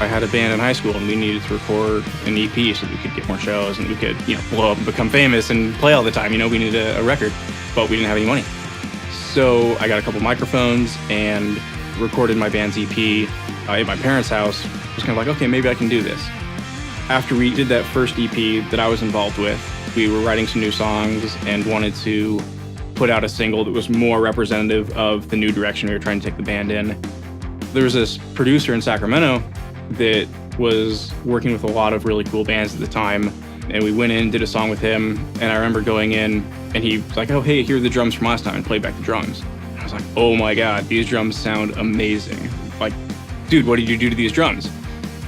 I had a band in high school and we needed to record an EP so we could get more shows and we could, blow up and become famous and play all the time. We needed a record, but we didn't have any money. So I got a couple microphones and recorded my band's EP at my parents' house. I was kind of like, okay, maybe I can do this. After we did that first EP that I was involved with, we were writing some new songs and wanted to put out a single that was more representative of the new direction we were trying to take the band in. There was this producer in Sacramento that was working with a lot of really cool bands at the time, and we went in, did a song with him, and I remember going in, and he was like, oh, hey, here are the drums from last time, and played back the drums. And I was like, oh my God, these drums sound amazing. Like, dude, what did you do to these drums?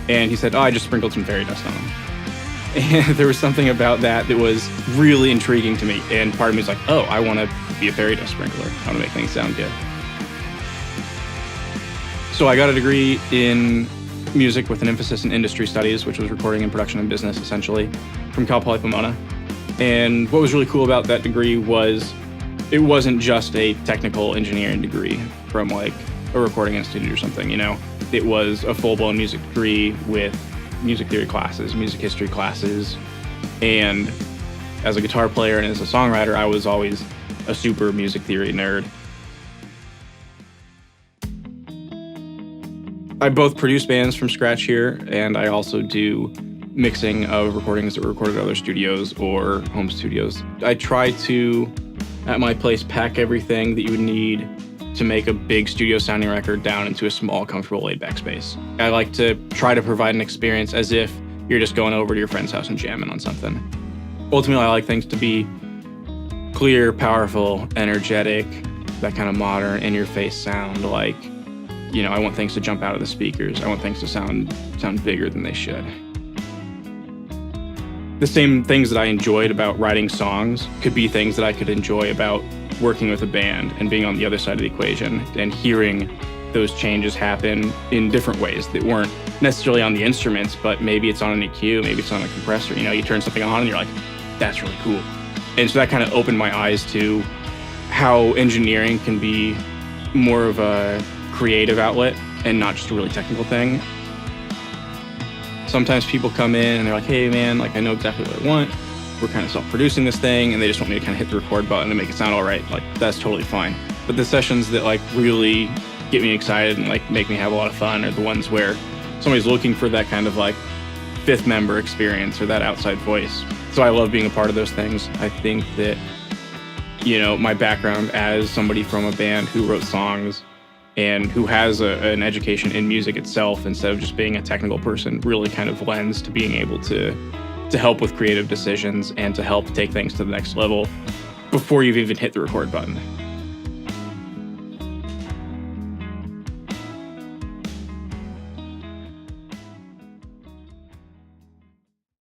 And he said, oh, I just sprinkled some fairy dust on them. And there was something about that was really intriguing to me. And part of me was like, oh, I want to be a fairy dust sprinkler. I want to make things sound good. So I got a degree in music with an emphasis in industry studies, which was recording and production and business, essentially, from Cal Poly Pomona. And what was really cool about that degree was it wasn't just a technical engineering degree from like a recording institute or something, It was a full-blown music degree with music theory classes, music history classes, and as a guitar player and as a songwriter, I was always a super music theory nerd. I both produce bands from scratch here, and I also do mixing of recordings that were recorded at other studios or home studios. I try to, at my place, pack everything that you would need to make a big studio sounding record down into a small, comfortable, laid-back space. I like to try to provide an experience as if you're just going over to your friend's house and jamming on something. Ultimately, I like things to be clear, powerful, energetic, that kind of modern, in-your-face sound. Like, I want things to jump out of the speakers. I want things to sound bigger than they should. The same things that I enjoyed about writing songs could be things that I could enjoy about working with a band and being on the other side of the equation and hearing those changes happen in different ways that weren't necessarily on the instruments, but maybe it's on an EQ, maybe it's on a compressor. You turn something on and you're like, that's really cool. And so that kind of opened my eyes to how engineering can be more of a creative outlet and not just a really technical thing. Sometimes people come in and they're like, hey man, I know exactly what I want. We're kind of self-producing this thing and they just want me to kind of hit the record button and make it sound all right. That's totally fine. But the sessions that really get me excited and make me have a lot of fun are the ones where somebody's looking for that kind of fifth member experience or that outside voice. So I love being a part of those things. I think that, my background as somebody from a band who wrote songs and who has an education in music itself instead of just being a technical person really kind of lends to being able to help with creative decisions and to help take things to the next level before you've even hit the record button.